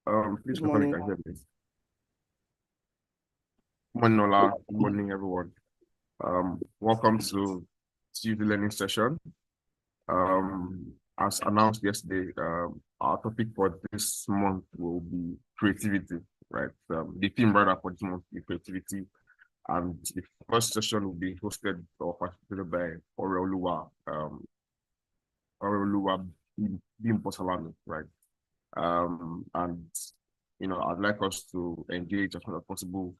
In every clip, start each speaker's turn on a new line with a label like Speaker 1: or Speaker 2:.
Speaker 1: Please
Speaker 2: Good
Speaker 1: confirm you
Speaker 2: morning.
Speaker 1: can hear me. Good morning, Ola. Good morning, everyone. Welcome to Tuesday learning session. As announced yesterday, our topic for this month will be creativity, right? The theme rather for this month is creativity, and the first session will be hosted or facilitated by Oreoluwa Salami, right? And I'd like us to engage as much as possible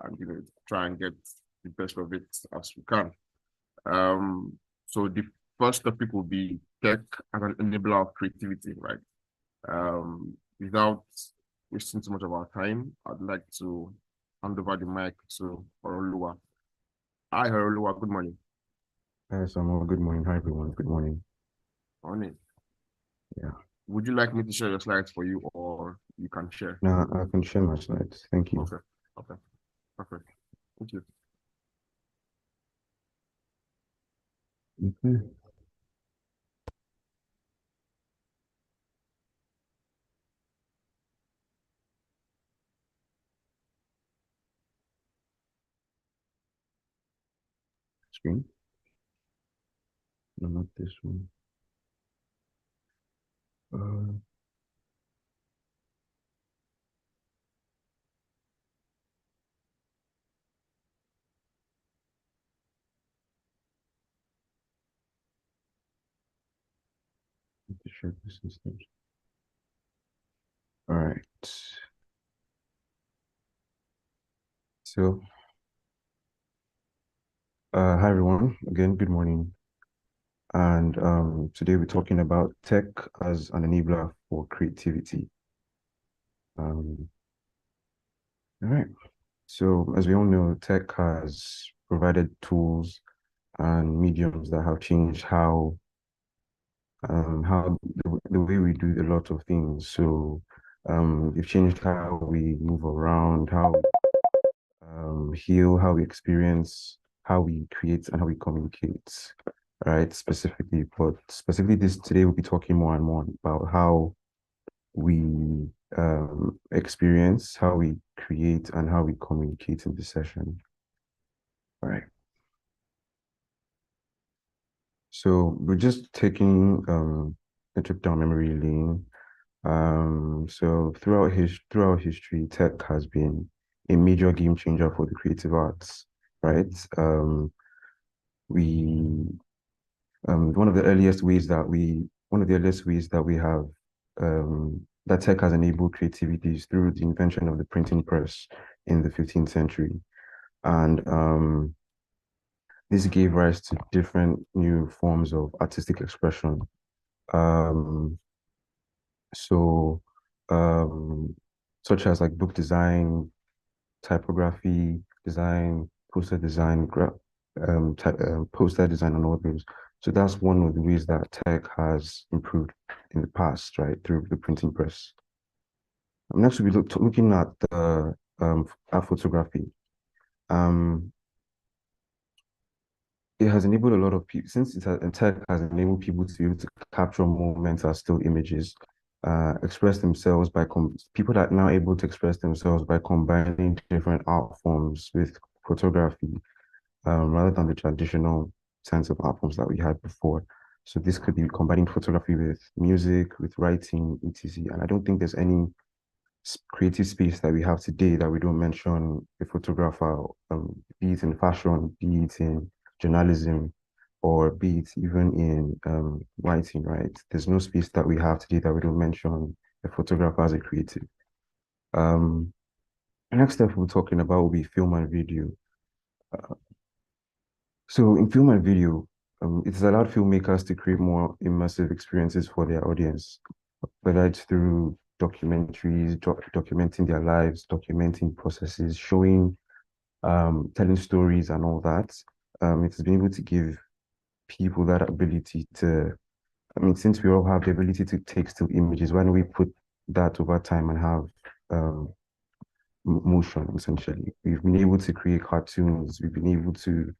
Speaker 1: and try and get the best of it as we can. So the first topic will be tech as an enabler of creativity, right? Without wasting too much of our time, I'd like to hand over the mic to Oreoluwa. Hi, Oreoluwa. Good morning.
Speaker 3: Hi, Samuel. Good morning. Hi, everyone. Good morning.
Speaker 1: Morning.
Speaker 3: Yeah.
Speaker 1: Would you like me to share your slides for you, or you can share?
Speaker 3: Now I can share my slides. Thank you.
Speaker 1: Okay. Okay. Perfect. Thank you.
Speaker 3: Okay. Screen. No, not this one. Uh, to share this instead. All right. So, hi everyone. Again, good morning. And today we're talking about tech as an enabler for creativity. All right. So, as we all know, tech has provided tools and mediums that have changed how the way we do a lot of things. So they've changed how we move around, how we heal, how we experience, how we create, and how we communicate. Right, specifically this today we'll be talking more and more about how we experience, how we create, and how we communicate in this session. All right. So we're just taking a trip down memory lane. So throughout history, tech has been a major game changer for the creative arts, right? We one of the earliest ways that we have that tech has enabled creativity is through the invention of the printing press in the 15th century. And this gave rise to different new forms of artistic expression. Um, so um, Such as like book design, typography design, poster design, poster design, and all those. So that's one of the ways that tech has improved in the past, right, through the printing press. Next, we'll be looking at the at photography. Um, it has enabled a lot of people since tech has enabled people to be able to capture moments as still images, express themselves people that are now able to express themselves by combining different art forms with photography, rather than the traditional sense of art forms that we had before. So this could be combining photography with music, with writing, etc. And I don't think there's any creative space that we have today that we don't mention a photographer, be it in fashion, be it in journalism, or be it even in writing, right? There's no space that we have today that we don't mention a photographer as a creative. Um, the next step we're talking about will be film and video. So in film and video, it's allowed filmmakers to create more immersive experiences for their audience, whether it's through documentaries, documenting their lives, documenting processes, showing, telling stories and all that. It has been able to give people that ability to, since we all have the ability to take still images, why don't we put that over time and have motion, essentially. We've been able to create cartoons, we've been able to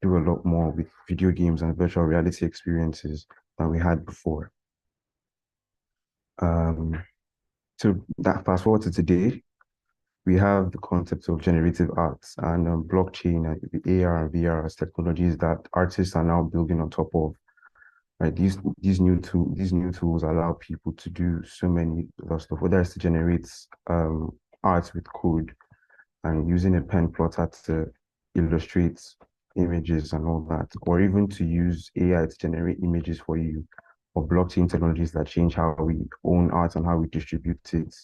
Speaker 3: do a lot more with video games and virtual reality experiences than we had before. Um, to that fast forward to today, we have the concept of generative arts and blockchain and the AR and VR as technologies that artists are now building on top of. Right, these new tools allow people to do so many other stuff, whether it's to generate art with code and using a pen plotter to illustrate images and all that, or even to use AI to generate images for you, or blockchain technologies that change how we own art and how we distribute it,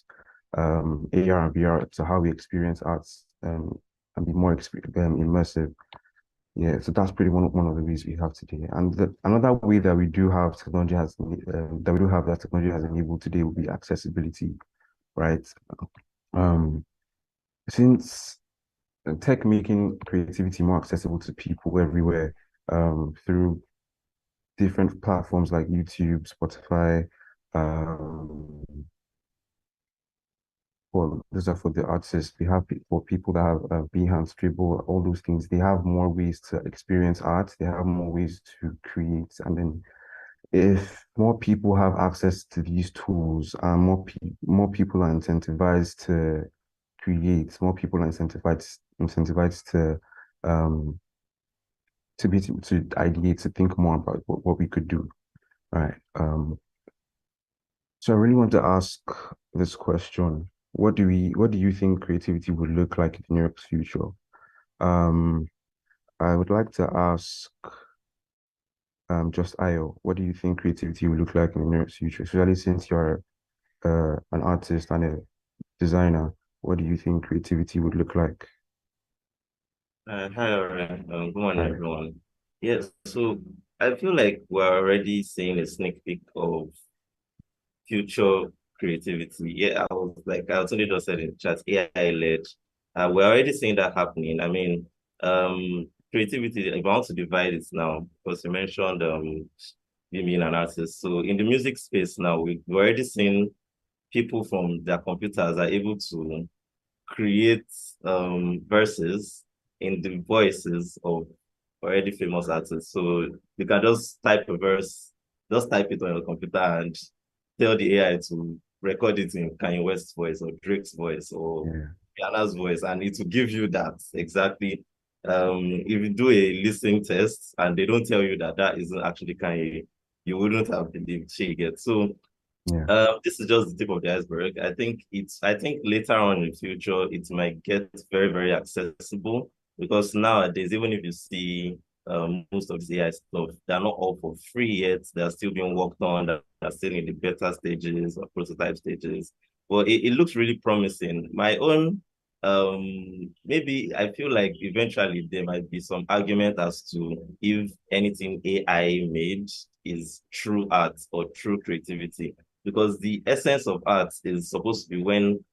Speaker 3: AR and VR to how we experience arts and be more immersive. Yeah, so that's pretty one of the ways we have today. And another way that we do have technology has that we do have that technology has enabled today would be accessibility, right? Um, since tech making creativity more accessible to people everywhere, through different platforms like YouTube, Spotify, um, well, those are for the artists. We have for people that have Behance, Dribble, all those things. They have more ways to experience art. They have more ways to create. And then if more people have access to these tools, more people are incentivized to create. More people are incentivized um to ideate, to think more about what we could do. Right. So I really want to ask this question. What do you think creativity would look like in the near future? Um, I would like to ask just Ayo, what do you think creativity will look like in the near future? Especially since you're an artist and a designer, what do you think creativity would look like?
Speaker 2: Hi, Aaron. Good morning,
Speaker 3: Right.
Speaker 2: everyone. Yes, so I feel like we're already seeing a sneak peek of future creativity. Yeah, I was only just said in chat, AI led. We're already seeing that happening. I mean, creativity, if I want to divide it now, because you mentioned you being an artist. So in the music space now, we're already seeing people from their computers are able to create verses in the voices of already famous artists. So you can just type a verse, just type it on your computer and tell the AI to record it in Kanye West's voice or Drake's voice or
Speaker 3: Yeah.
Speaker 2: Rihanna's voice, and it will give you that exactly. If you do a listening test and they don't tell you that that isn't actually Kanye, you wouldn't have believed she gets. So
Speaker 3: Yeah.
Speaker 2: this is just the tip of the iceberg. I think later on in the future, it might get very, very accessible because nowadays, even if you see most of the AI stuff, they're not all for free yet. They're still being worked on. They're still in the beta stages or prototype stages. But it looks really promising. My own, maybe I feel like eventually there might be some argument as to if anything AI made is true art or true creativity because the essence of art is supposed to be when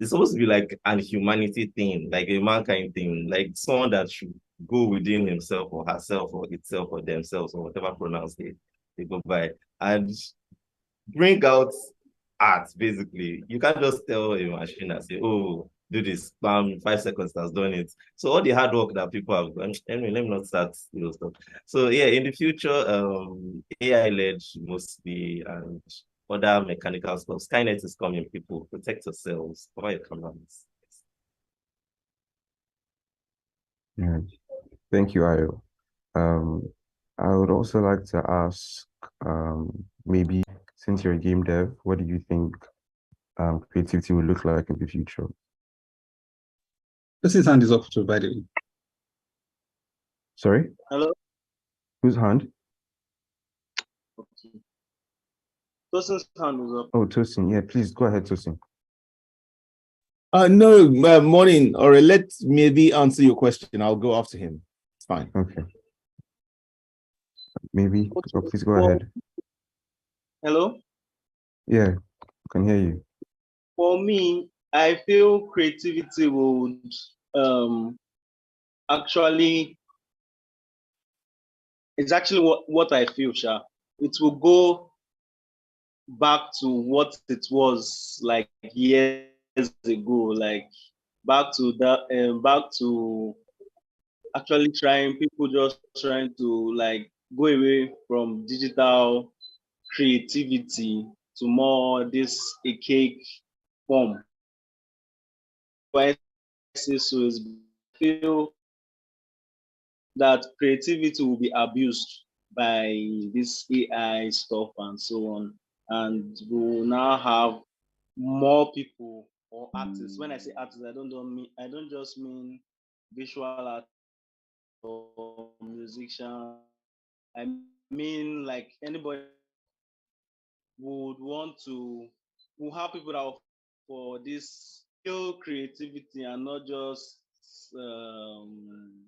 Speaker 2: it's supposed to be like an humanity thing, like a mankind thing, like someone that should go within himself or herself or itself or themselves or whatever pronouns they go by and bring out art basically. You can't just tell a machine and say, oh, do this, bam, 5 seconds has done it. So all the hard work that people have done, anyway, let me not start stuff. So yeah, in the future, AI led mostly and other mechanical stuff. Skynet is coming, people. Protect yourselves. Cover your cameras.
Speaker 3: Yeah. Thank you, Ayo. Um, I would also like to ask, maybe since you're a game dev, what do you think creativity will look like in the future?
Speaker 4: Person's hand is up too, by the way.
Speaker 3: Sorry,
Speaker 5: Hello.
Speaker 3: whose hand?
Speaker 5: Person's hand is up.
Speaker 3: Oh, Tosin. Yeah, please go ahead, Tosin.
Speaker 6: No, morning. All right, let maybe answer your question. I'll go after him. It's fine.
Speaker 3: Okay. Maybe, please go
Speaker 5: For-
Speaker 3: ahead.
Speaker 5: Hello.
Speaker 3: Yeah, I can hear you.
Speaker 5: For me, I feel creativity would actually it's actually what I feel, Sha. It will go back to what it was like years ago, like back to that back to actually people just trying to like go away from digital creativity to more this archaic form. Why I say so is I feel that creativity will be abused by this AI stuff and so on. And we will now have more people or artists. When I say artists, I don't just mean visual artists or musicians. I mean like anybody would want to will have people that are for this real creativity and not just um,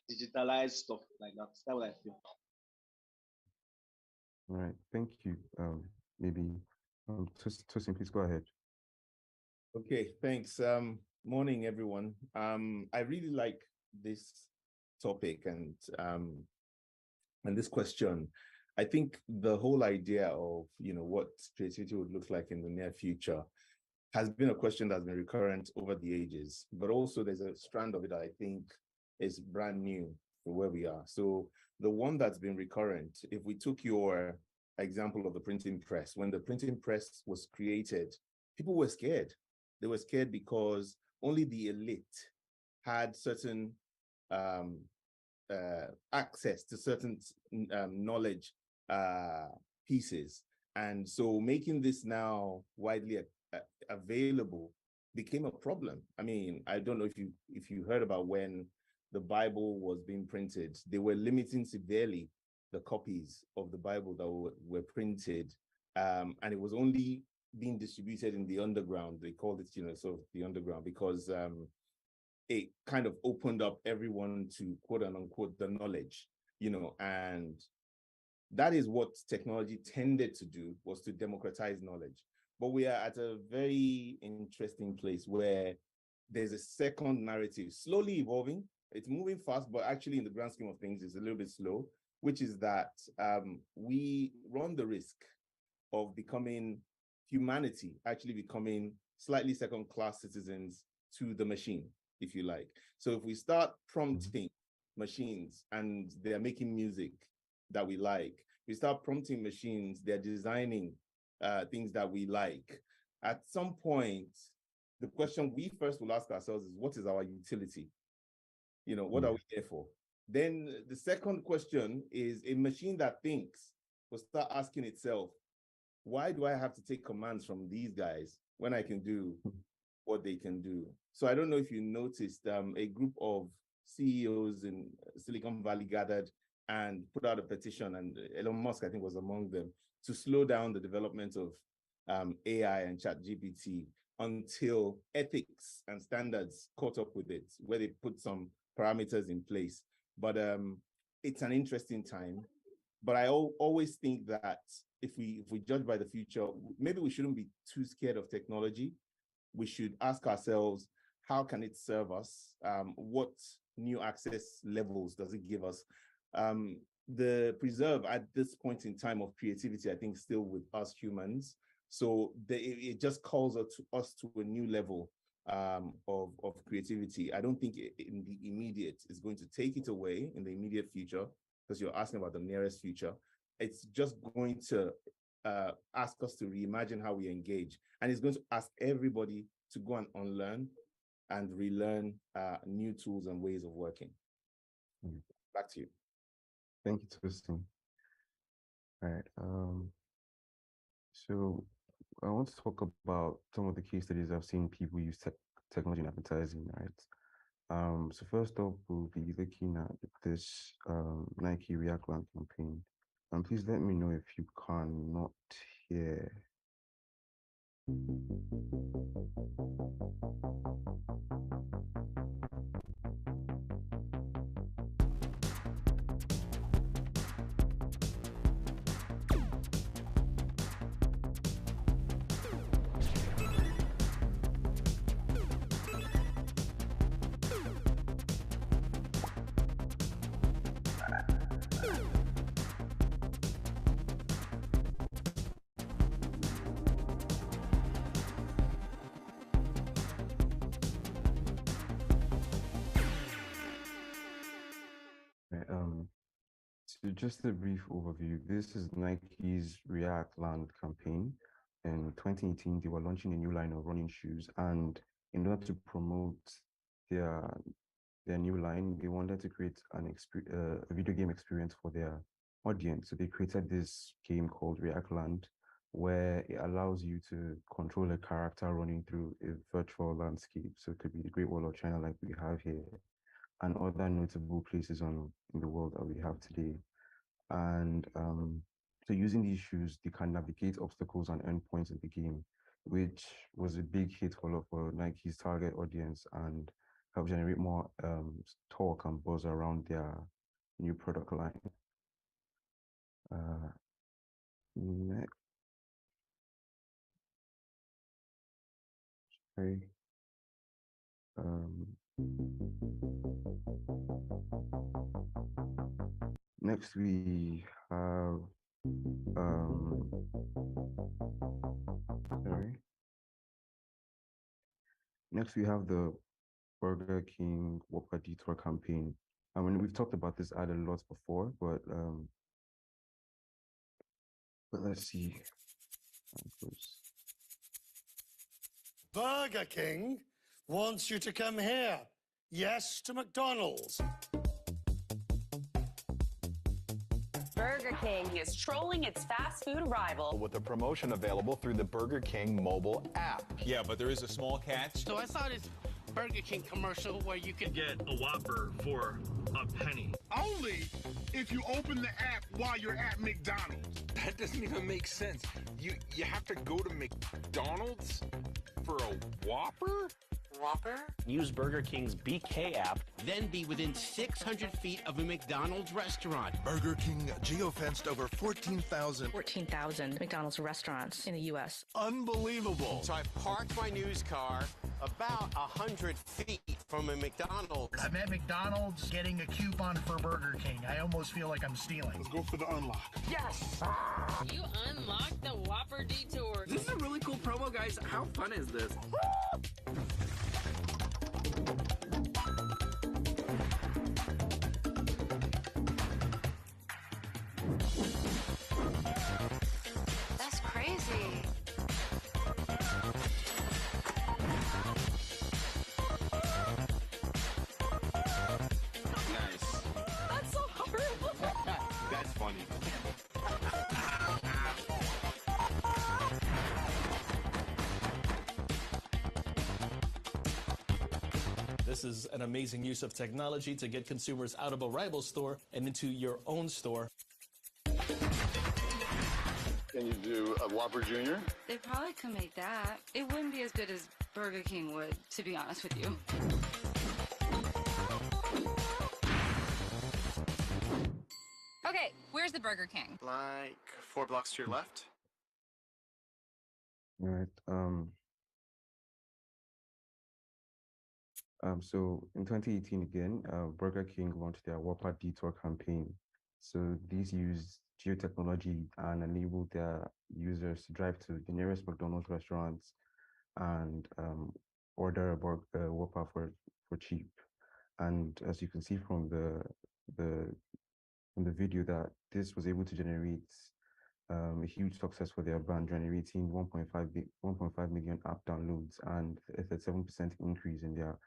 Speaker 5: digitalized stuff like that. That's what I feel.
Speaker 3: All right, thank you. Maybe Tosin, please go ahead.
Speaker 6: Okay, thanks. Morning, everyone. I really like this topic and this question. I think the whole idea of what creativity would look like in the near future has been a question that's been recurrent over the ages, but also there's a strand of it that I think is brand new for where we are. So the one that's been recurrent, if we took your example of the printing press, when the printing press was created, people were scared. They were scared because only the elite had certain access to certain knowledge pieces. And so making this now widely available became a problem. I mean, I don't know if you heard about when the Bible was being printed, they were limiting severely the copies of the Bible that were printed, and it was only being distributed in the underground. They called it, sort of the underground, because it kind of opened up everyone to quote unquote the knowledge, and that is what technology tended to do, was to democratize knowledge. But we are at a very interesting place where there's a second narrative slowly evolving. It's moving fast, but actually in the grand scheme of things, it's a little bit slow, which is that we run the risk of humanity actually becoming slightly second-class citizens to the machine, if you like. So if we start prompting machines and they're making music that we like, we start prompting machines, they're designing things that we like. At some point, the question we first will ask ourselves is, what is our utility? What are we there for? Then the second question is, a machine that thinks will start asking itself, why do I have to take commands from these guys when I can do what they can do? So I don't know if you noticed, a group of CEOs in Silicon Valley gathered and put out a petition, and Elon Musk, I think, was among them, to slow down the development of AI and ChatGPT until ethics and standards caught up with it, where they put some parameters in place. But it's an interesting time. But I always think that if we judge by the future, maybe we shouldn't be too scared of technology. We should ask ourselves, how can it serve us? What new access levels does it give us? The preserve at this point in time of creativity, I think, still with us humans. So it just calls us to a new level of creativity. I don't think in the immediate is going to take it away in the immediate future, because you're asking about the nearest future. It's just going to ask us to reimagine how we engage. And it's going to ask everybody to go and unlearn and relearn new tools and ways of working. Back to you.
Speaker 3: Thank you, Tosin. All right. So I want to talk about some of the case studies I've seen people use technology in advertising, right? So first off, we'll be looking at this Nike React Land campaign. And please let me know if you cannot hear. Right, so just a brief overview. This is Nike's React Land campaign, in 2018, they were launching a new line of running shoes, and in order to promote their new line, they wanted to create a video game experience for their audience. So they created this game called React, where it allows you to control a character running through a virtual landscape. So it could be the Great Wall of China like we have here, and other notable places in the world that we have today. And so using these shoes, they can navigate obstacles and endpoints in the game, which was a big hit for Nike's target audience and help generate more talk and buzz around their new product line. Next. Sorry. Next we have sorry. Next we have the Burger King Whopper Detour campaign. I mean, we've talked about this ad a lot before, but let's see.
Speaker 4: Burger King wants you to come here. Yes to McDonald's.
Speaker 7: Burger King is trolling its fast food rival
Speaker 8: with a promotion available through the Burger King mobile app.
Speaker 9: Yeah, but there is a small catch.
Speaker 10: So I saw this Burger King commercial where you could get a Whopper for a penny.
Speaker 11: Only if you open the app while you're at McDonald's.
Speaker 9: That doesn't even make sense. You have to go to McDonald's for a Whopper?
Speaker 10: Whopper?
Speaker 12: Use Burger King's BK app.
Speaker 10: Then be within 600 feet of a McDonald's restaurant.
Speaker 13: Burger King geofenced over 14,000
Speaker 14: McDonald's restaurants in the U.S.
Speaker 13: Unbelievable.
Speaker 10: So I parked my news car about 100 feet from a McDonald's.
Speaker 4: I'm at McDonald's getting a coupon for Burger King. I almost feel like I'm stealing.
Speaker 11: Let's go for the unlock.
Speaker 10: Yes!
Speaker 7: You unlocked the Whopper Detour.
Speaker 12: This is a really cool promo, guys. How fun is this?
Speaker 7: That's crazy.
Speaker 9: Nice.
Speaker 7: That's so horrible.
Speaker 9: That's funny.
Speaker 15: This is an amazing use of technology to get consumers out of a rival store and into your own store.
Speaker 11: Can you do a Whopper Jr.?
Speaker 7: They probably could make that. It wouldn't be as good as Burger King would, to be honest with you. Okay, where's the Burger King?
Speaker 11: Like 4 blocks to your left.
Speaker 3: All right. So in 2018 again, Burger King launched their Whopper Detour campaign. So these use geotechnology and enable their users to drive to the nearest McDonald's restaurants and order a Whopper for cheap. And as you can see from the video, that this was able to generate a huge success for their brand, generating 1.5 million app downloads and a 37% increase in their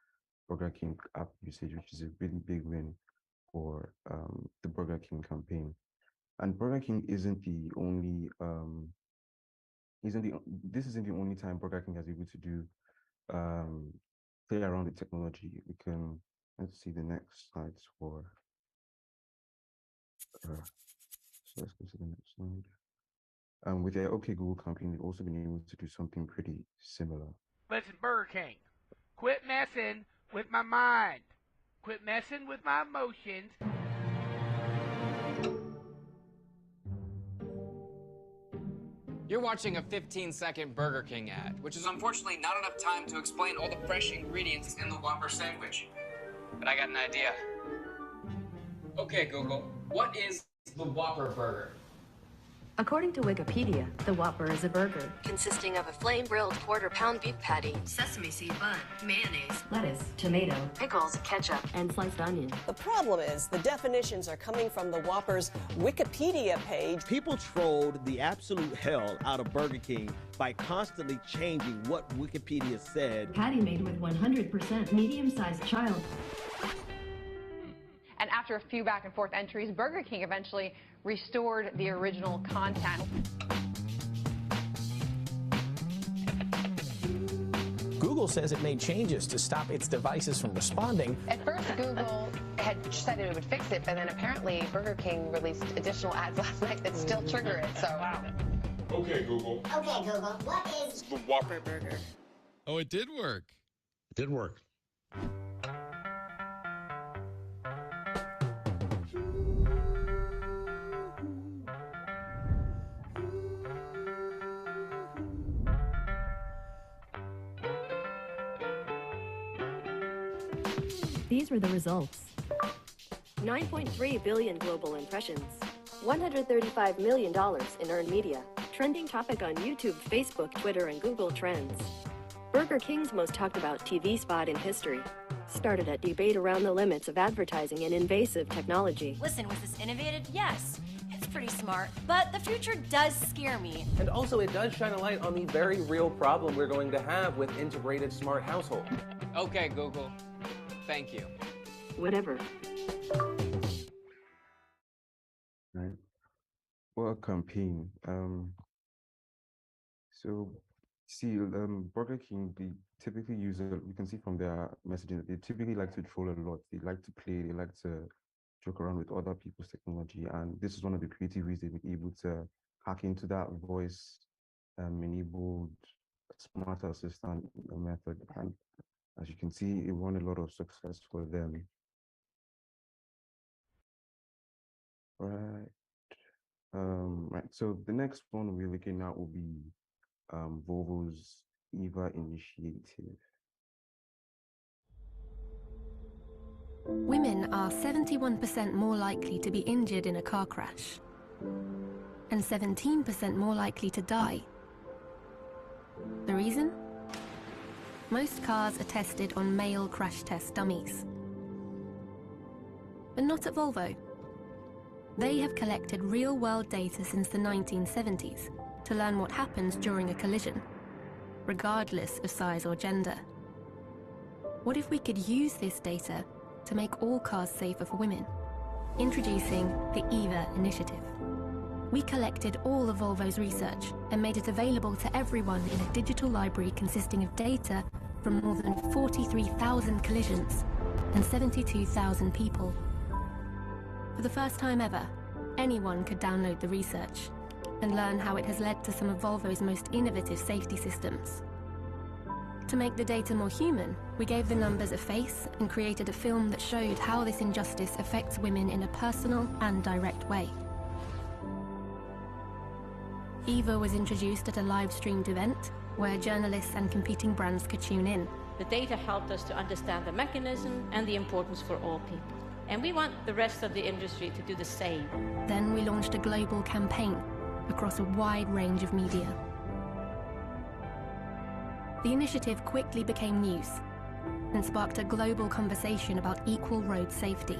Speaker 3: Burger King app usage, which is a really big win for the Burger King campaign. And Burger King isn't the only this isn't the only time Burger King has been able to do play around with technology. We can let's see the next slides for so let's go to the next slide. With their OK Google campaign, they've also been able to do something pretty similar.
Speaker 10: Listen, Burger King, quit messing with my mind. Quit messing with my emotions.
Speaker 16: You're watching a 15-second Burger King ad, which is unfortunately not enough time to explain all the fresh ingredients in the Whopper sandwich. But I got an idea. Okay, Google, what is the Whopper burger?
Speaker 17: According to Wikipedia, the Whopper is a burger consisting of a flame-grilled quarter-pound beef patty, sesame seed bun, mayonnaise, lettuce, tomato, pickles, ketchup, and sliced onion.
Speaker 18: The problem is the definitions are coming from the Whopper's Wikipedia page.
Speaker 19: People trolled the absolute hell out of Burger King by constantly changing what Wikipedia said.
Speaker 17: Patty made with 100% medium-sized child.
Speaker 20: And after a few back and forth entries, Burger King eventually restored the original content.
Speaker 12: Google says it made changes to stop its devices from responding.
Speaker 20: At first, Google had said it would fix it, but then apparently Burger King released additional ads last night that still trigger it, so.
Speaker 11: Okay, Google.
Speaker 21: Okay, Google, what is
Speaker 11: the Whopper burger?
Speaker 22: Oh, it did work.
Speaker 23: It did work.
Speaker 17: These were the results. 9.3 billion global impressions, $135 million in earned media, trending topic on YouTube, Facebook, Twitter, and Google Trends. Burger King's most talked about TV spot in history started a debate around the limits of advertising and invasive technology.
Speaker 24: Listen, was this innovative? Yes. It's pretty smart, but the future does scare me.
Speaker 25: And also, it does shine a light on the very real problem we're going to have with integrated smart household.
Speaker 16: Okay, Google. Thank you.
Speaker 17: Whatever.
Speaker 3: Right. What a campaign. Burger King, they typically use we can see from their messaging that they typically like to troll a lot. They like to play, they like to joke around with other people's technology. And this is one of the creative ways they've been able to hack into that voice enabled smart assistant method. And as you can see, it won a lot of success for them. Right. Right. So the next one we're looking at will be Volvo's EVA initiative.
Speaker 26: Women are 71% more likely to be injured in a car crash and 17% more likely to die. The reason? Most cars are tested on male crash test dummies. But not at Volvo. They have collected real-world data since the 1970s to learn what happens during a collision, regardless of size or gender. What if we could use this data to make all cars safer for women? Introducing the EVA initiative. We collected all of Volvo's research and made it available to everyone in a digital library consisting of data from more than 43,000 collisions and 72,000 people. For the first time ever, anyone could download the research and learn how it has led to some of Volvo's most innovative safety systems. To make the data more human, we gave the numbers a face and created a film that showed how this injustice affects women in a personal and direct way. EVA was introduced at a live-streamed event where journalists and competing brands could tune in.
Speaker 27: The data helped us to understand the mechanism and the importance for all people. And we want the rest of the industry to do the same.
Speaker 26: Then we launched a global campaign across a wide range of media. The initiative quickly became news and sparked a global conversation about equal road safety.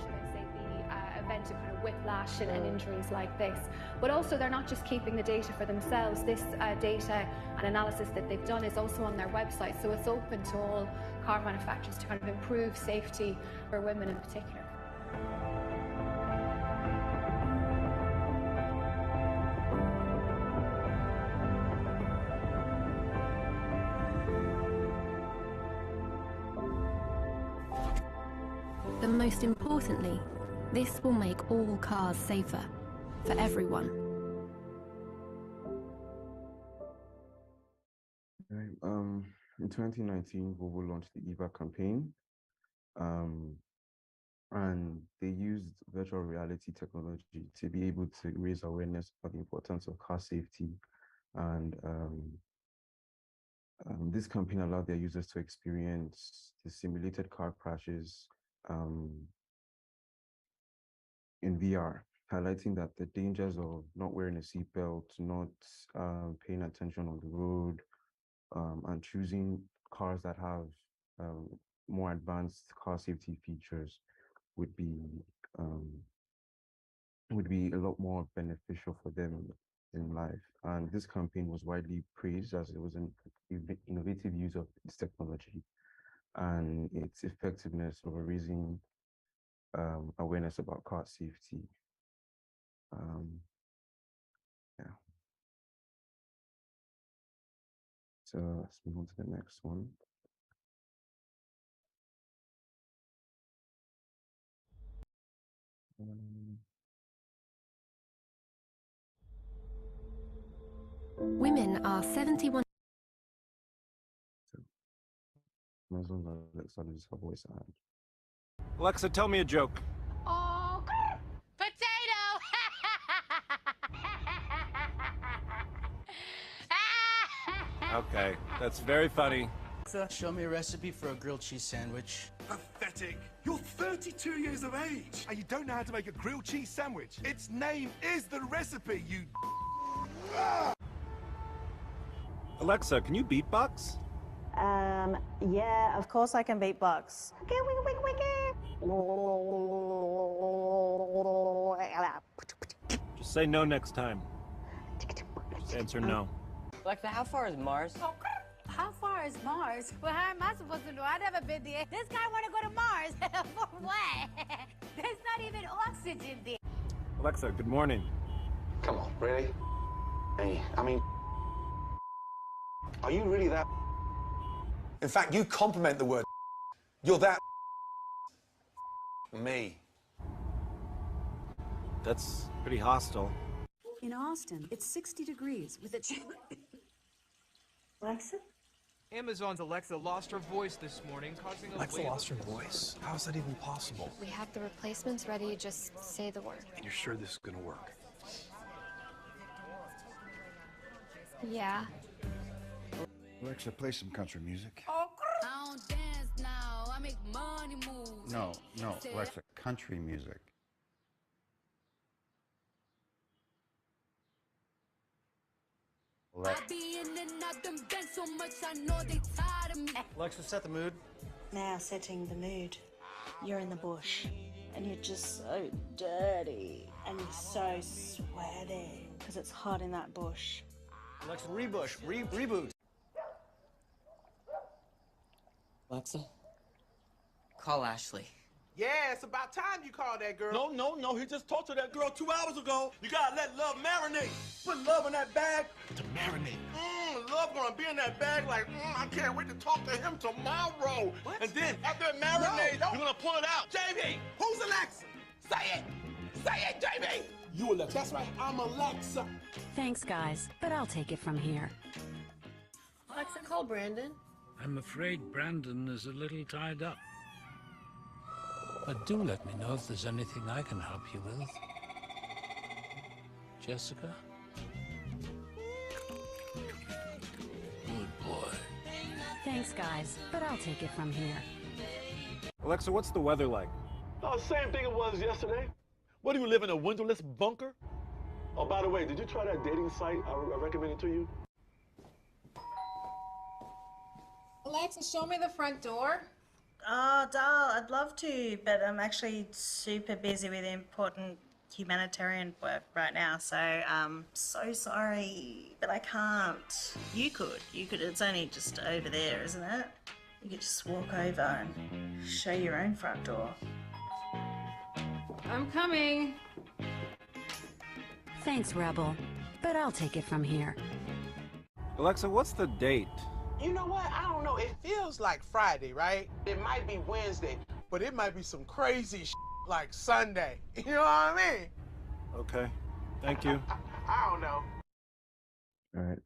Speaker 28: Event of kind of whiplash and injuries like this, but also they're not just keeping the data for themselves. This data and analysis that they've done is also on their website, so it's open to all car manufacturers to kind of improve safety for women in particular.
Speaker 26: But most importantly, this will make all cars safer for everyone.
Speaker 3: Right. In 2019, Volvo launched the EVA campaign, and they used virtual reality technology to be able to raise awareness of the importance of car safety. And this campaign allowed their users to experience the simulated car crashes in VR. highlighting that the dangers of not wearing a seatbelt, not paying attention on the road, and choosing cars that have more advanced car safety features would be a lot more beneficial for them in life. And this campaign was widely praised as it was an innovative use of this technology and its effectiveness over raising awareness about car safety. Yeah. So let's move on to the next one.
Speaker 26: Women are 71.
Speaker 3: Amazon Alexa uses her voice ad.
Speaker 1: Alexa, tell me a joke.
Speaker 24: Oh, potato!
Speaker 1: Okay, that's very funny.
Speaker 2: Alexa, show me a recipe for a grilled cheese sandwich.
Speaker 11: Pathetic. You're 32 years of age and you don't know how to make a grilled cheese sandwich. Its name is the recipe, you...
Speaker 1: Alexa, can you beatbox?
Speaker 5: Yeah, of course I can beatbox.
Speaker 1: Just say no next time. Just answer no.
Speaker 6: Alexa, how far is Mars?
Speaker 24: How far is Mars? Well, how am I supposed to know? I've never been there. This guy want to go to Mars. For what? There's not even oxygen there.
Speaker 1: Alexa, good morning.
Speaker 8: Come on, really? Hey, I mean, are you really that? In fact, you compliment the word. You're that. Me.
Speaker 1: That's pretty hostile.
Speaker 14: In Austin, it's 60 degrees with a...
Speaker 5: Alexa?
Speaker 25: Amazon's Alexa lost her voice this morning, causing a
Speaker 12: Alexa lost her voice? How is that even possible?
Speaker 21: We have the replacements ready, just say the word.
Speaker 12: And you're sure this is gonna work?
Speaker 21: Yeah.
Speaker 23: Alexa, play some country music.
Speaker 24: I don't dance now, I make money moves.
Speaker 23: No, Alexa, country music.
Speaker 24: I be in and out them bands so much I know they tired of me.
Speaker 2: Alexa, set the mood.
Speaker 5: Now setting the mood. You're in the bush and you're just so dirty and you're so sweaty because it's hot in that bush.
Speaker 2: Alexa, reboot.
Speaker 16: Alexa, call Ashley.
Speaker 25: Yeah, it's about time you called that girl.
Speaker 29: No, he just talked to that girl 2 hours ago. You gotta let love marinate. Put love in that bag to marinate. Love gonna be in that bag like, I can't wait to talk to him tomorrow. What? And then after it marinates, you're gonna pull it out. JB, who's Alexa? Say it, JB. You Alexa. That's right, I'm Alexa.
Speaker 24: Thanks, guys, but I'll take it from here.
Speaker 5: Alexa, call Brandon.
Speaker 30: I'm afraid Brandon is a little tied up. But do let me know if there's anything I can help you with. Jessica? Good boy.
Speaker 24: Thanks, guys, but I'll take it from here.
Speaker 1: Alexa, what's the weather like?
Speaker 29: Oh, same thing it was yesterday. What, do you live in a windowless bunker? Oh, by the way, did you try that dating site I recommended to you?
Speaker 24: Alexa, show me the front door.
Speaker 5: Oh, doll, I'd love to, but I'm actually super busy with important humanitarian work right now, so I'm so sorry, but I can't. You could. It's only just over there, isn't it? You could just walk over and show your own front door.
Speaker 24: I'm coming. Thanks, Rebel, but I'll take it from here.
Speaker 1: Alexa, what's the date?
Speaker 25: You know what? I don't know. It feels like Friday, right? It might be Wednesday, but it might be some crazy like Sunday. You know what I mean?
Speaker 1: Okay, thank you.
Speaker 25: I don't know.
Speaker 3: All right.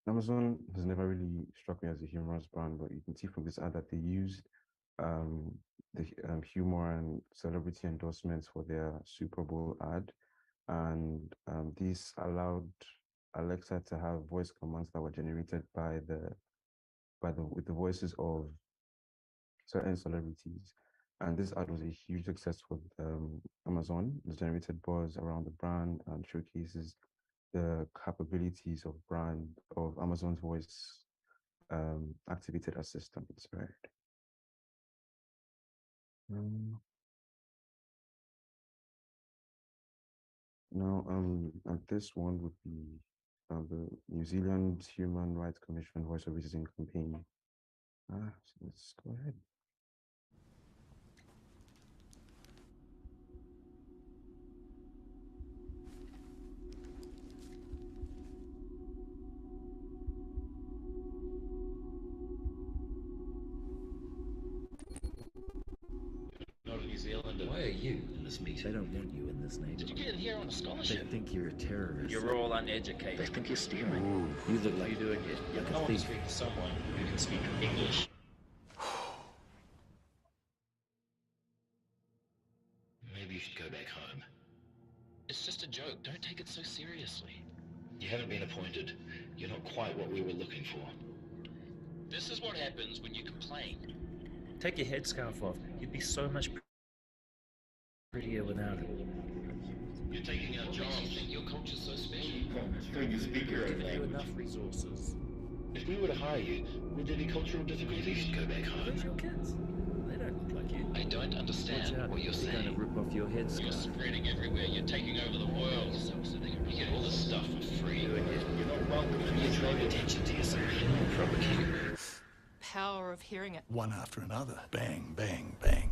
Speaker 3: Amazon has never really struck me as a humorous brand, but you can see from this ad that they used the humor and celebrity endorsements for their Super Bowl ad, and this allowed Alexa to have voice commands that were generated with the voices of certain celebrities. And this ad was a huge success for Amazon. It's generated buzz around the brand and showcases the capabilities of Amazon's voice activated assistant, right? Now, and this one would be the New Zealand Human Rights Commission Voice of Racism campaign. So let's go ahead.
Speaker 4: Not a New Zealander. Why are you in this meeting? They don't want you in this neighborhood. Did you get in here on a scholarship? They think you're a terrorist. You're all uneducated. They think you're stealing. You look like you're doing it. Like I want to speak to someone who can speak English. Maybe you should go back home. It's just a joke. Don't take it so seriously. You haven't been appointed. You're not quite what we were looking for. This is what happens when you complain. Take your headscarf off. You'd be so much prettier without it. You're taking our jobs. You think your culture's so special? Can you speak your own language? You enough resources. If we were to hire you, would there be cultural difficulties? You should go back home. Where's your kids? They don't look like you. I don't understand what you're saying. You're going to rip off your headscarf. You're spreading everywhere. You're taking over the world. You get all this stuff for free. You're not welcome. You draw attention to yourself. Provocateur.
Speaker 7: Power of hearing it.
Speaker 11: One after another. Bang, bang, bang.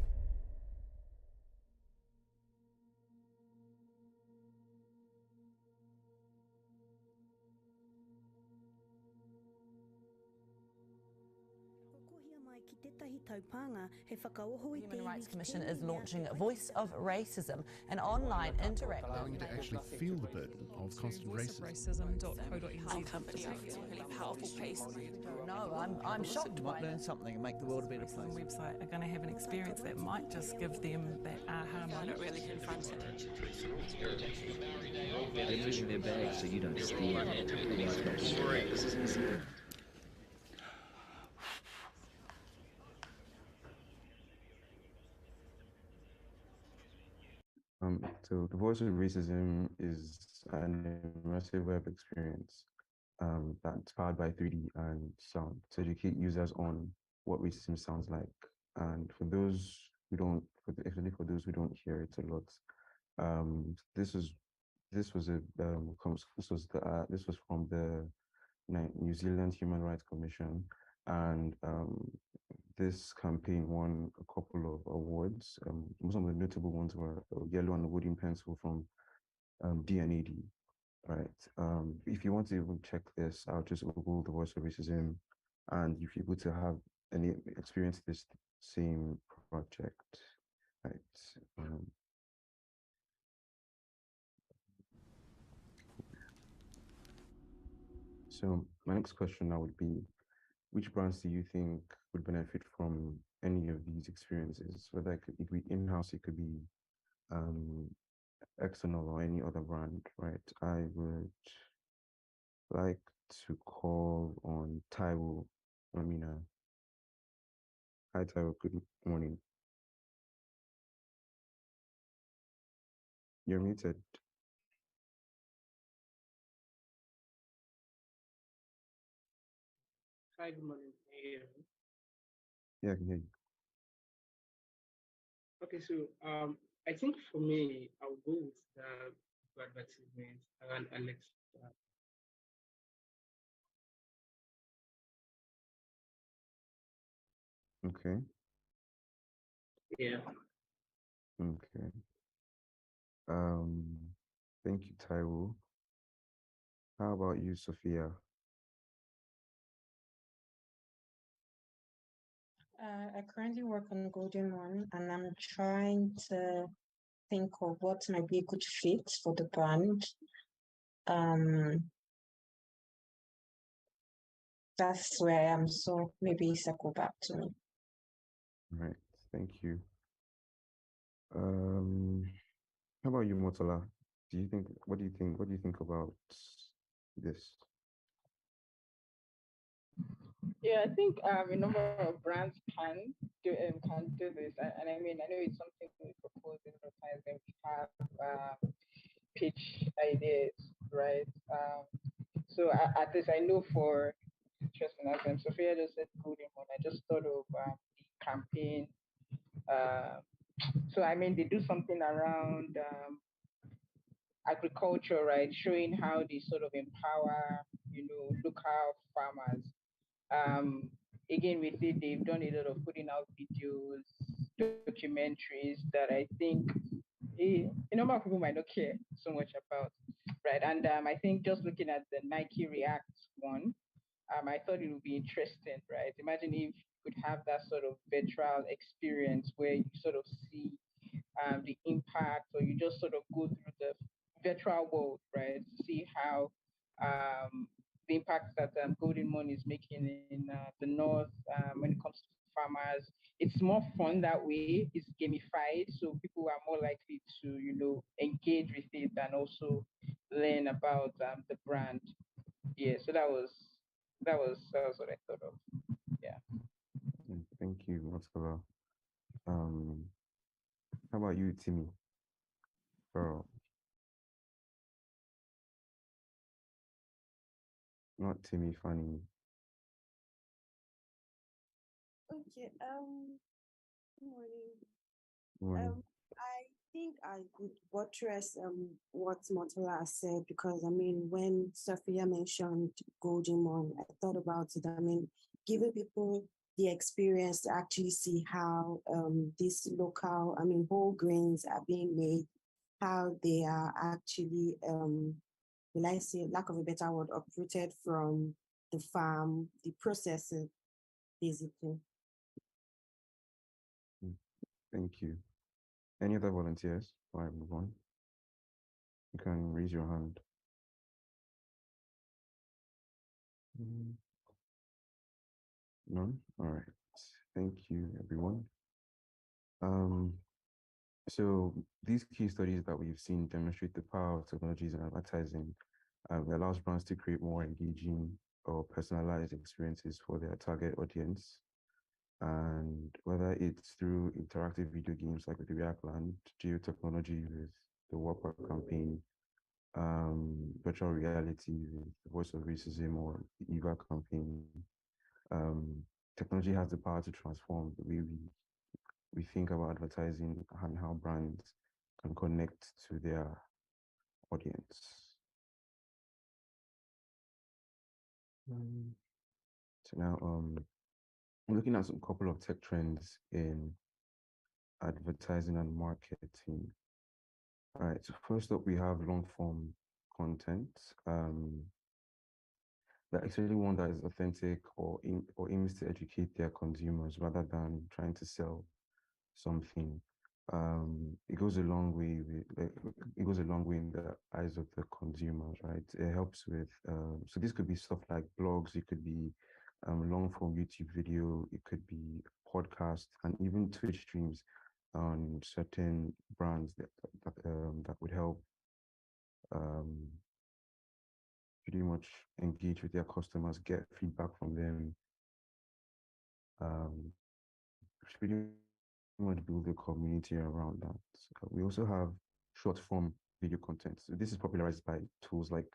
Speaker 9: The Human Rights Commission is launching Voice of Racism, an online interactive...
Speaker 10: Allowing you to actually feel the burden of constant racism.
Speaker 9: Our company is a really powerful place. No, I'm shocked.
Speaker 13: Might learn something and make the world a better place.
Speaker 9: Website are going to have an experience that might just give them that aha moment. Really confront it.
Speaker 4: They're moving their bags so you don't steal. This is New Zealand.
Speaker 3: So the Voice of Racism is an immersive web experience that's powered by 3D and sound to educate users on what racism sounds like. And for those who don't, especially for those who don't hear it a lot, this was from the New Zealand Human Rights Commission, and this campaign won a couple of awards. Some of the notable ones were a yellow and a wooden pencil from DNAD. Right. If you want to even check this out, just Google the Voice of Racism, and if you're able to have any experience this same project, right? So my next question now would be, which brands do you think would benefit from any of these experiences? Whether it could be in-house, it could be external or any other brand, right? I would like to call on Taiwo Amina. Hi, Taiwo. Good morning. You're muted.
Speaker 15: Hi, good morning.
Speaker 3: Yeah, I can hear you.
Speaker 15: Okay, so I think for me, I'll go with the advertisement and Alex.
Speaker 3: Okay.
Speaker 15: Yeah.
Speaker 3: Okay. Thank you, Taiwo. How about you, Sophia?
Speaker 18: I currently work on Golden One, and I'm trying to think of what might be a good fit for the brand. That's where I am, so maybe circle back to me.
Speaker 3: All right, thank you. How about you, Motola? What do you think about this?
Speaker 6: Yeah, I think a number of brands can do this, and I mean I know it's something we propose in advertising. We have pitch ideas, right? So at least I know for interesting as Sophia just said coding one. I just thought of the campaign. Uh, so I mean they do something around agriculture, right? Showing how they sort of empower, local farmers. Um, Again, with it, they've done a lot of putting out videos, documentaries that I think a number of people might not care so much about, right? And I think just looking at the Nike React one, I thought it would be interesting, right? Imagine if you could have that sort of virtual experience where you sort of see the impact, or you just sort of go through the virtual world, right? See how the impact that Golden Moon is making in the north when it comes to farmers. It's more fun that way. It's gamified, so people are more likely to, engage with it and also learn about the brand. Yeah, so that was what I thought of. Yeah.
Speaker 3: Thank you, Otsala. Um, how about you, Timmy? Girl, not Timmy, funny.
Speaker 8: Okay, good morning.
Speaker 3: Morning.
Speaker 8: I think I could buttress what Motola said, because I mean, when Sophia mentioned Golden Moon, I thought about it. I mean, giving people the experience to actually see how these local, I mean, whole grains are being made, how they are actually, will I say, lack of a better word, uprooted from the farm, the processing, basically.
Speaker 3: Thank you. Any other volunteers before I move on? You can raise your hand. None? All right. Thank you, everyone. So these case studies that we've seen demonstrate the power of technologies in advertising. It allows brands to create more engaging or personalized experiences for their target audience. And whether it's through interactive video games like with the React Land, geotechnology with the Whopper campaign, virtual reality with the Voice of Racism or the EVA campaign, um, technology has the power to transform the way we think about advertising and how brands can connect to their audience. So now, I'm looking at some couple of tech trends in advertising and marketing. All right, so first up, we have long form content. That actually one that is authentic or aims to educate their consumers rather than trying to sell something. It goes a long way it goes a long way in the eyes of the consumers, right? It helps with so this could be stuff like blogs, it could be long form YouTube video, it could be podcast, and even Twitch streams on certain brands that would help um, pretty much engage with their customers, get feedback from them, pretty much build a community around that. We also have short form video content. So this is popularized by tools like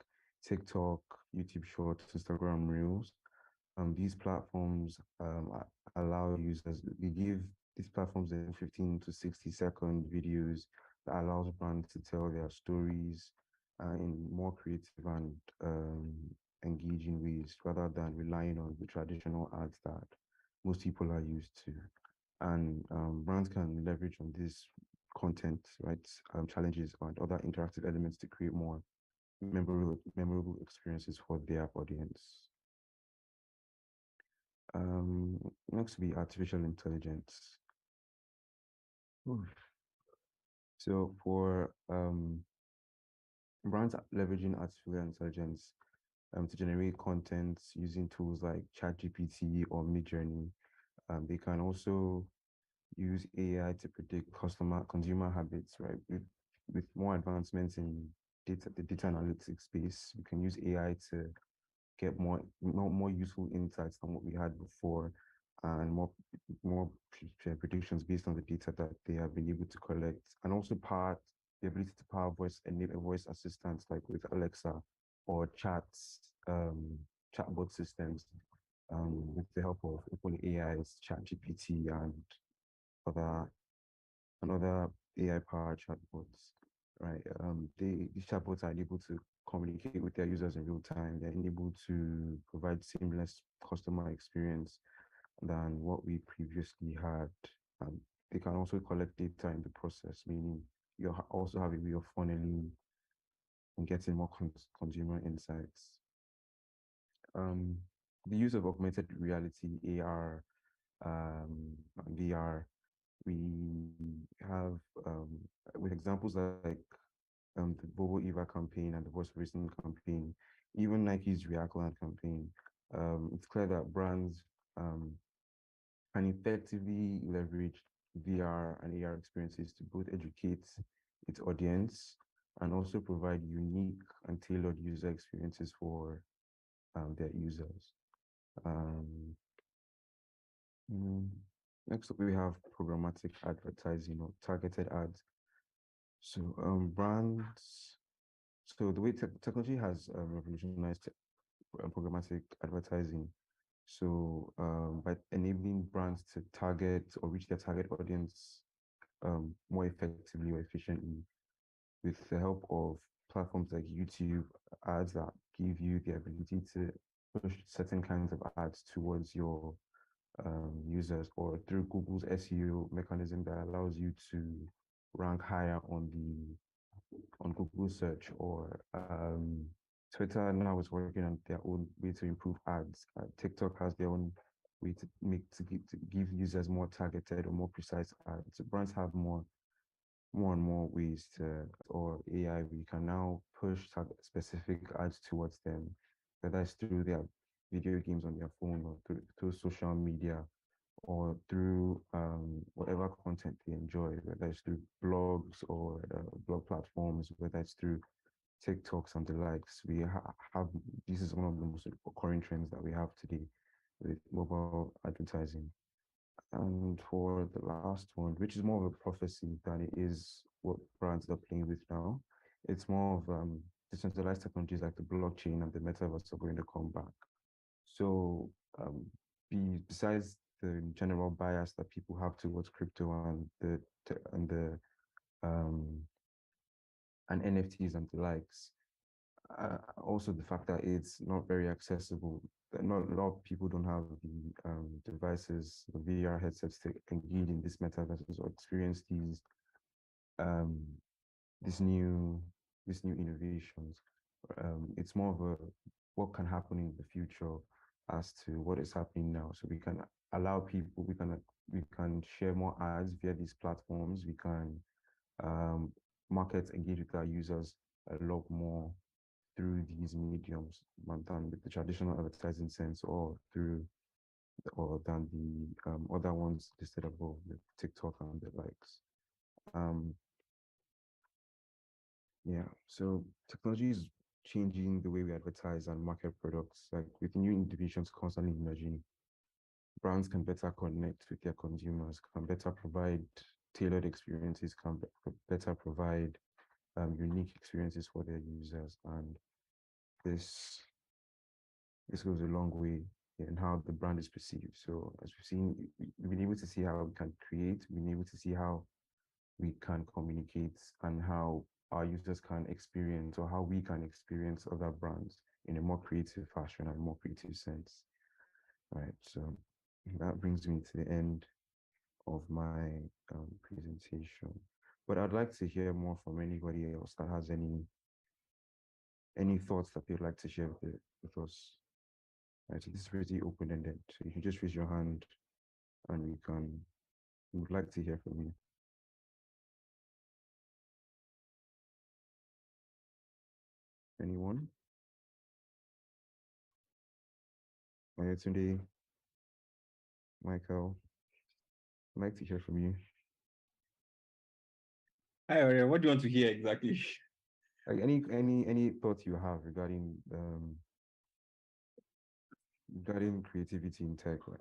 Speaker 3: TikTok, YouTube Shorts, Instagram Reels. These platforms allow users, they give these platforms 15 to 60-second videos that allows brands to tell their stories in more creative and engaging ways rather than relying on the traditional ads that most people are used to. And brands can leverage on this content, right? Challenges and other interactive elements to create more memorable experiences for their audience. Next will be artificial intelligence. So for brands leveraging artificial intelligence to generate content using tools like ChatGPT or Midjourney, they can also use AI to predict consumer habits, right? With more advancements in the data analytics space, we can use AI to get more useful insights than what we had before, and more predictions based on the data that they have been able to collect, and also the ability to power voice assistants like with Alexa or chatbot systems with the help of OpenAI's ChatGPT and other AI-powered chatbots, right? These chatbots are able to communicate with their users in real time. They're able to provide seamless customer experience than what we previously had. And they can also collect data in the process, meaning you also have a way of funneling and getting more consumer insights. The use of augmented reality, AR, VR, we have with examples like the Bobo Eva campaign and the Voice Racing campaign, even Nike's Reactland campaign. It's clear that brands can effectively leverage VR and AR experiences to both educate its audience and also provide unique and tailored user experiences for their users. Next up, we have programmatic advertising or targeted ads. So brands, so the way technology has revolutionized programmatic advertising. So by enabling brands to target or reach their target audience more effectively or efficiently with the help of platforms like YouTube, ads that give you the ability to push certain kinds of ads towards your users, or through Google's SEO mechanism that allows you to rank higher on Google search, or Twitter now is working on their own way to improve ads. TikTok has their own way to give users more targeted or more precise ads. So brands have more and more ways to, or AI, we can now push specific ads towards them, whether it's through their video games on their phone or through social media or through whatever content they enjoy, whether it's through blogs or blog platforms, whether it's through TikToks and the likes. We have, this is one of the most occurring trends that we have today with mobile advertising. And for the last one, which is more of a prophecy than it is what brands are playing with now, it's more of decentralized technologies like the blockchain and the metaverse are going to come back. So besides the general bias that people have towards crypto and NFTs and the likes, also the fact that it's not very accessible, that not a lot of people don't have the devices, the VR headsets to engage in this metaverse or experience these new innovations. It's more of a what can happen in the future as to what is happening now. So we can allow people, we can share more ads via these platforms. We can market, engage with our users a lot more through these mediums than with the traditional advertising sense, or than the other ones listed above, the TikTok and the likes. Yeah, so technology is changing the way we advertise and market products. Like with new innovations constantly emerging, brands can better connect with their consumers, can better provide tailored experiences, can better provide unique experiences for their users. And this goes a long way in how the brand is perceived. So as we've seen, we've been able to see how we can create, we've been able to see how we can communicate, and how our users can experience, or how we can experience other brands in a more creative fashion and more creative sense. Right, so that brings me to the end of my presentation. But I'd like to hear more from anybody else that has any thoughts that they'd like to share with us. Right, so this is pretty open-ended. So you can just raise your hand and we would like to hear from you. Anyone? Tunde, Michael, I'd like to hear from you.
Speaker 12: Hi, Aurea, what do you want to hear exactly?
Speaker 3: Like any thoughts you have regarding regarding creativity in tech, right?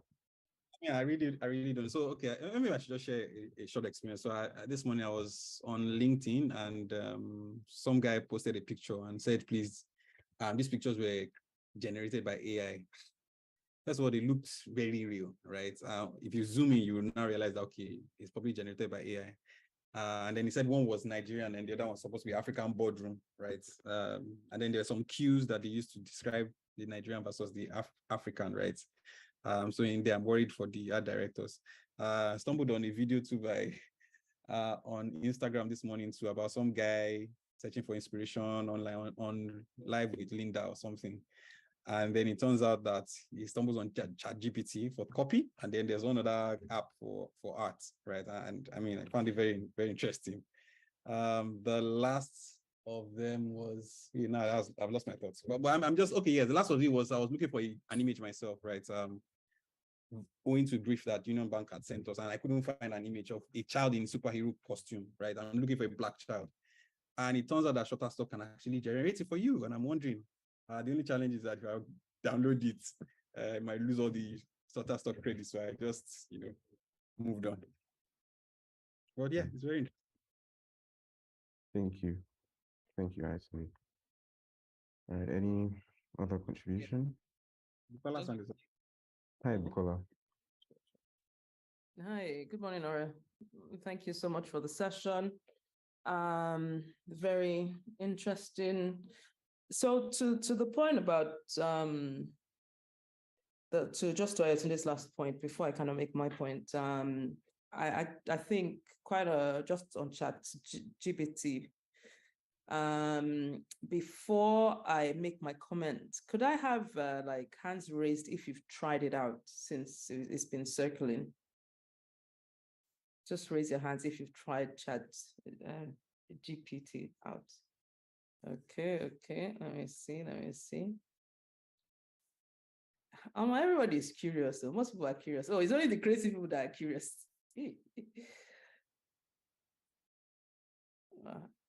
Speaker 12: Yeah, I really don't. So, okay, maybe I should just share a short experience. So, this morning I was on LinkedIn, and some guy posted a picture and said, "Please, these pictures were generated by AI." That's what it looked very real, right? If you zoom in, you will now realize that, okay, it's probably generated by AI. And then he said one was Nigerian and the other one was supposed to be African boardroom, right? And then there are some cues that they used to describe the Nigerian versus the African, right? So in there, I'm worried for the art directors. Stumbled on a video too by on Instagram this morning too about some guy searching for inspiration online on live with Linda or something. And then it turns out that he stumbles on ChatGPT for copy, and then there's one other app for art, right? And I mean, I found it very, very interesting. The last of them was, you know, I've lost my thoughts. But I'm just okay. Yeah, the last of it was I was looking for an image myself, right? Owing to grief that Union Bank had sent us, and I couldn't find an image of a child in superhero costume, right? I'm looking for a black child, and it turns out that Shutterstock can actually generate it for you. And I'm wondering, the only challenge is that if I download it, I might lose all the Shutterstock credits. So I just, you know, moved on. But yeah, it's very interesting.
Speaker 3: Thank you. Thank you, Anthony. All right, any other contribution? Hi, Bukola.
Speaker 14: Hi, good morning, Ore. Thank you so much for the session. Very interesting. So to the point about to add to this last point before I kind of make my point, I think quite just on ChatGPT. Before I make my comment, could I have like hands raised if you've tried it out since it's been circling? Just raise your hands if you've tried GPT out. Okay, let me see. Everybody is curious though. Most people are curious. Oh, it's only the crazy people that are curious.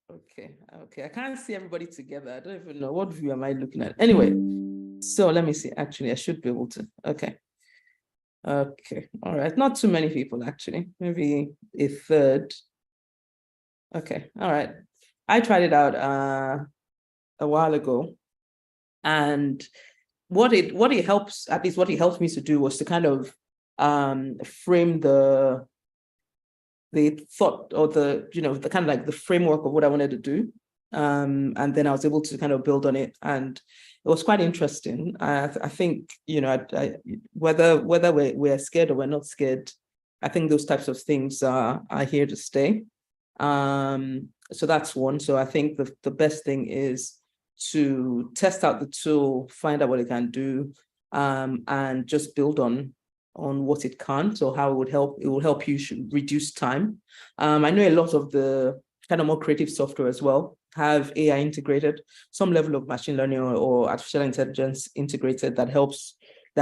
Speaker 14: Okay. I can't see everybody together. I don't even know what view am I looking at. Anyway, so let me see. Actually, I should be able to. Okay. All right. Not too many people, actually. Maybe a third. Okay. All right. I tried it out a while ago, and what it helps, at least what it helped me to do, was to kind of frame the thought, or the kind of like the framework of what I wanted to do. And then I was able to kind of build on it, and it was quite interesting. I think, whether we're scared or we're not scared, I think those types of things are here to stay. So that's one. So I think the best thing is to test out the tool, find out what it can do, and just build on what it can't, or how it will help you reduce time. I know a lot of the kind of more creative software as well have AI integrated, some level of machine learning or artificial intelligence integrated that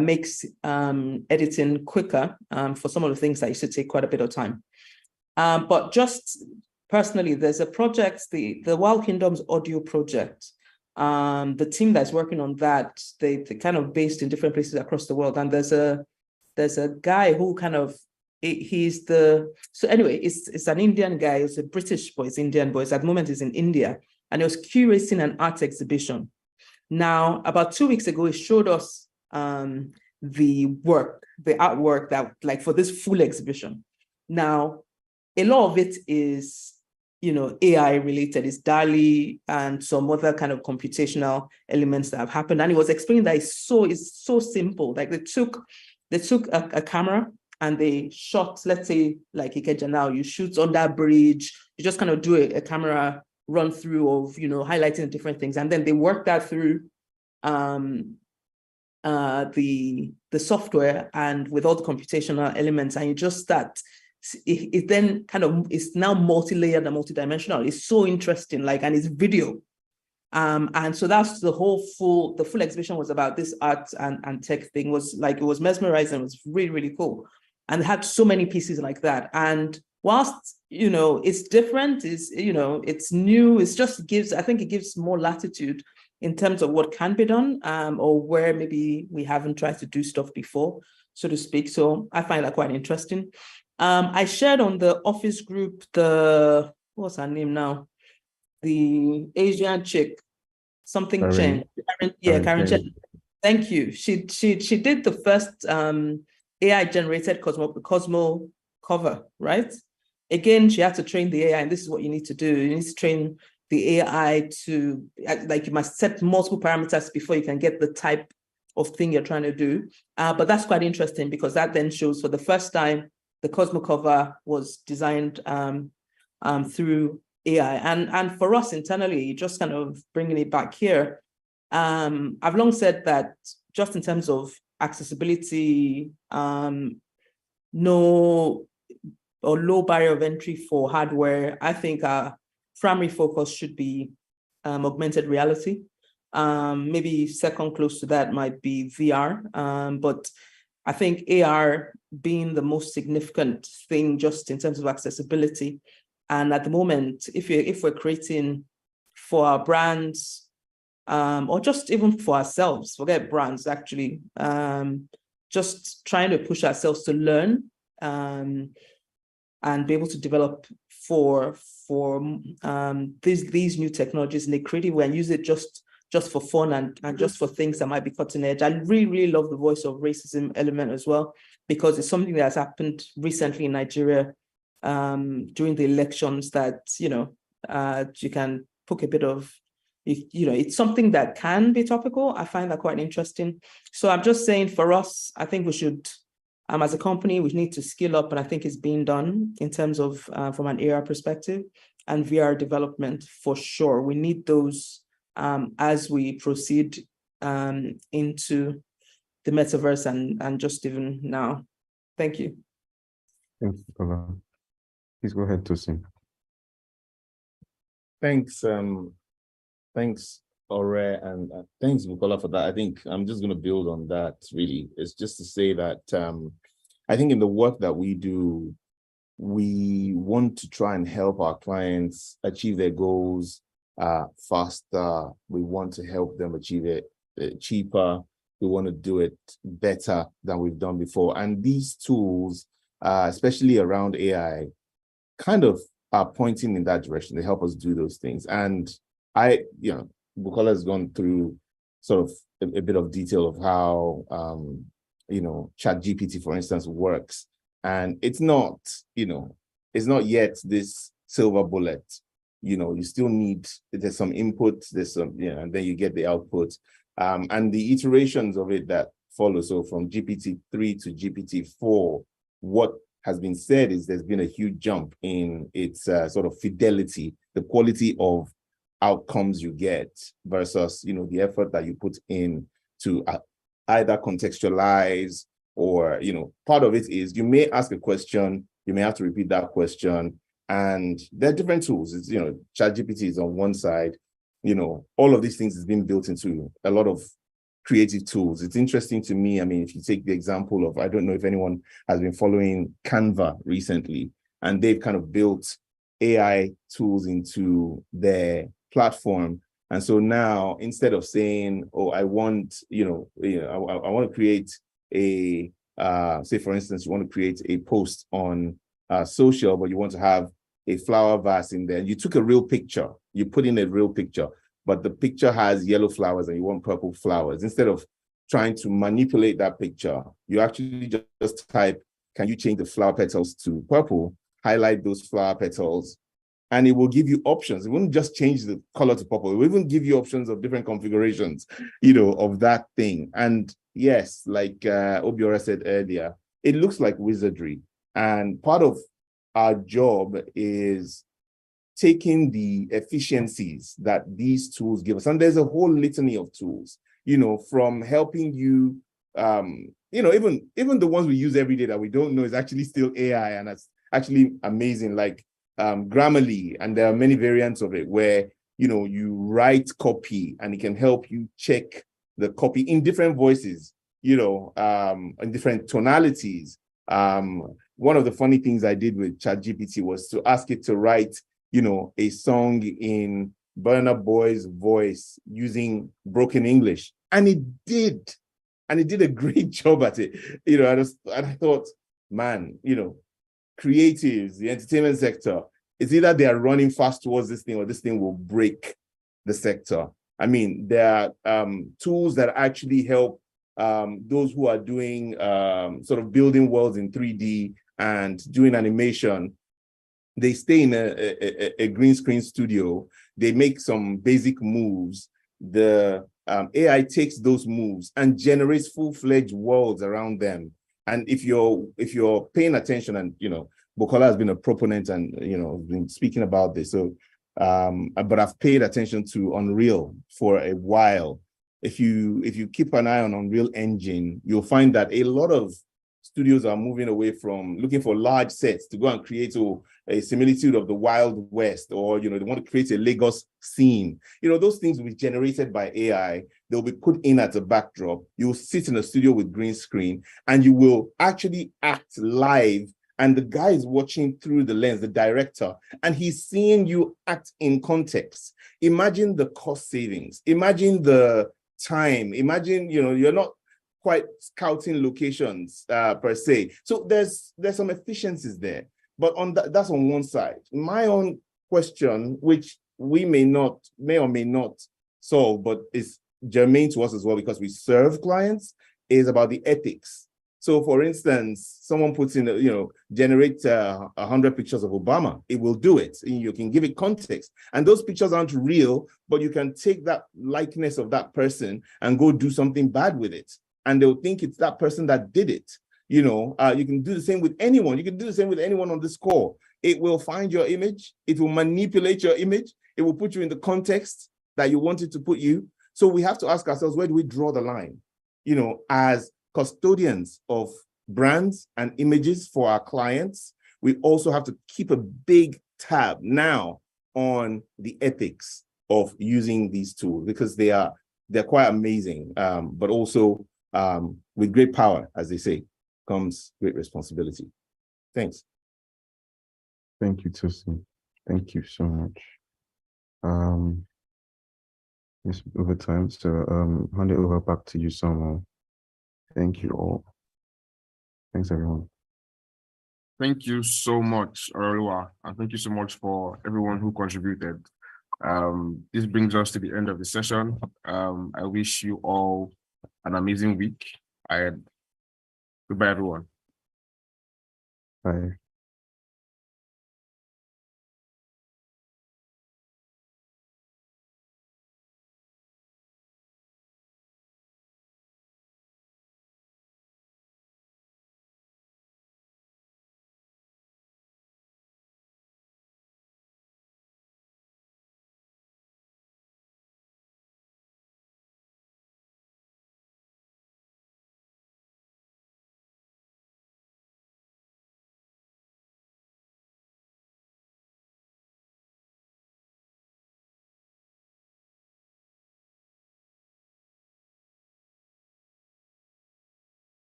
Speaker 14: makes editing quicker for some of the things that used to take quite a bit of time. But just personally, there's a project, the Wild Kingdoms audio project. The team that's working on that, they're kind of based in different places across the world. And there's a guy who kind of, so anyway, it's an Indian guy. It's a British boy, it's Indian boy. At the moment, he's in India, and he was curating an art exhibition. Now, about 2 weeks ago, he showed us the artwork that, like, for this full exhibition. Now, a lot of it is, AI related. It's DALL-E and some other kind of computational elements that have happened. And he was explaining that it's so simple. Like, they took a camera and they shot, let's say, like Ikeja now, you shoot on that bridge, you just kind of do a camera run through of, highlighting different things. And then they work that through the software and with all the computational elements, and you just start. It then kind of is now multi-layered and multidimensional. It's so interesting, and it's video. And so that's the full exhibition was about this art and tech thing. It was mesmerizing. It was really, really cool. And it had so many pieces like that. And whilst, it's different, it's new, it gives more latitude. in terms of what can be done, or where maybe we haven't tried to do stuff before, so to speak. So I find that quite interesting. I shared on the office group what's her name now? The Asian chick, something Chen. Karen Chen. Thank you. She did the first AI generated Cosmo cover, right? Again, she had to train the AI, and this is what you need to do. You need to train the AI to, like, you must set multiple parameters before you can get the type of thing you're trying to do. But that's quite interesting, because that then shows for the first time the Cosmo cover was designed through AI. And for us internally, just kind of bringing it back here, I've long said that just in terms of accessibility, no or low barrier of entry for hardware, I think our primary focus should be augmented reality. Maybe second close to that might be VR, but I think AR being the most significant thing just in terms of accessibility. And at the moment, if we're creating for our brands, or just even for ourselves, forget brands actually, just trying to push ourselves to learn and be able to develop for these new technologies in a creative way and use it just for fun and just for things that might be cutting edge. I really, really love the voice of racism element as well, because it's something that has happened recently in Nigeria during the elections that, you can poke a bit of, it's something that can be topical. I find that quite interesting. So I'm just saying, for us, I think we should, as a company, we need to skill up, and I think it's being done in terms of from an AR perspective and VR development for sure. We need those as we proceed into the metaverse and just even now. Thank you.
Speaker 3: Thanks, Bukola. Please go ahead, Tosin.
Speaker 2: Thanks, Ore, and thanks, Bukola, for that. I think I'm just going to build on that, really. It's just to say that I think in the work that we do, we want to try and help our clients achieve their goals faster. We want to help them achieve it cheaper. We want to do it better than we've done before. And these tools, especially around AI, kind of are pointing in that direction. They help us do those things. And Bukola has gone through sort of a bit of detail of how, ChatGPT, for instance, works. And it's not yet this silver bullet. You still need, there's some input, there's some, and then you get the output. And the iterations of it that follow. So from GPT-3 to GPT-4, what has been said is there's been a huge jump in its sort of fidelity, the quality of outcomes you get versus, the effort that you put in to either contextualize or, part of it is you may ask a question, you may have to repeat that question. And there are different tools. It's, ChatGPT is on one side, all of these things is being built into a lot of creative tools. It's interesting to me. I mean, if you take the example of, I don't know if anyone has been following Canva recently, and they've kind of built AI tools into their platform. And so now, instead of saying, oh, I want, I want to create a, say, for instance, you want to create a post on social, but you want to have a flower vase in there. You took a real picture, you put in a real picture, but the picture has yellow flowers and you want purple flowers. Instead of trying to manipulate that picture, you actually just type, can you change the flower petals to purple, highlight those flower petals, and it will give you options. It wouldn't just change the color to purple. It will even give you options of different configurations, of that thing. And yes, like Obiora said earlier, it looks like wizardry. And part of our job is taking the efficiencies that these tools give us. And there's a whole litany of tools, from helping you, even the ones we use every day that we don't know is actually still AI. And that's actually amazing, like Grammarly. And there are many variants of it where, you write copy and it can help you check the copy in different voices, in different tonalities. One of the funny things I did with ChatGPT was to ask it to write, a song in Burna Boy's voice using broken English. And it did. And it did a great job at it. I thought, man, creatives, the entertainment sector, it's either they are running fast towards this thing or this thing will break the sector. I mean, there are tools that actually help those who are doing sort of building worlds in 3D and doing animation. They stay in a green screen studio. They make some basic moves. The AI takes those moves and generates full-fledged worlds around them. And if you're paying attention, and Bukola has been a proponent and been speaking about this. So, but I've paid attention to Unreal for a while. If you keep an eye on Unreal Engine, you'll find that a lot of studios are moving away from looking for large sets to go and create a similitude of the Wild West, or they want to create a Lagos scene. Those things will be generated by AI. They'll be put in as a backdrop. You'll sit in a studio with green screen, and you will actually act live. And the guy is watching through the lens, the director, and he's seeing you act in context. Imagine the cost savings. Imagine the time. Imagine, you're not quite scouting locations per se. So there's some efficiencies there. But that's on one side. My own question, which we may or may not solve, but is germane to us as well because we serve clients, is about the ethics. So for instance, someone puts in, generate 100 pictures of Obama. It will do it. You can give it context. And those pictures aren't real, but you can take that likeness of that person and go do something bad with it. And they'll think it's that person that did it. You can do the same with anyone. You can do the same with anyone on this call. It will find your image. It will manipulate your image. It will put you in the context that you want it to put you. So we have to ask ourselves, where do we draw the line? As custodians of brands and images for our clients, we also have to keep a big tab now on the ethics of using these tools, because they're quite amazing, but also with great power, as they say, comes great responsibility. Thanks.
Speaker 3: Thank you, Tosin. Thank you so much. It's over time, so hand it over back to you, Samuel. Thank you all. Thanks, everyone.
Speaker 16: Thank you so much, Oreoluwa, and thank you so much for everyone who contributed. This brings us to the end of the session. I wish you all an amazing week. Goodbye, everyone.
Speaker 3: Bye.